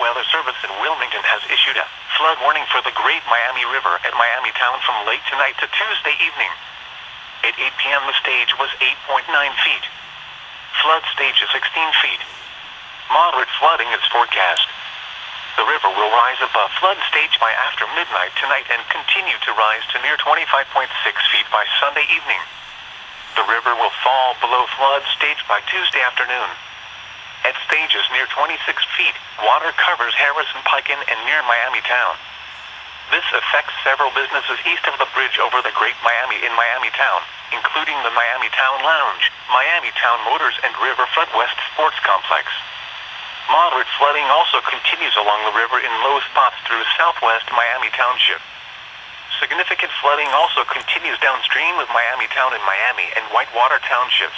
Weather Service in Wilmington has issued a flood warning for the Great Miami River at Miami Town from late tonight to Tuesday evening. At 8 p.m. the stage was 8.9 feet. Flood stage is 16 feet. Moderate flooding is forecast. The river will rise above flood stage by after midnight tonight and continue to rise to near 25.6 feet by Sunday evening. The river will fall below flood stage by Tuesday afternoon. At stages near 26 feet, water covers Harrison Pike and near Miami Town. This affects several businesses east of the bridge over the Great Miami in Miami Town, including the Miami Town Lounge, Miami Town Motors and Riverfront West Sports Complex. Moderate flooding also continues along the river in low spots through southwest Miami Township. Significant flooding also continues downstream of Miami Town in Miami and Whitewater Townships.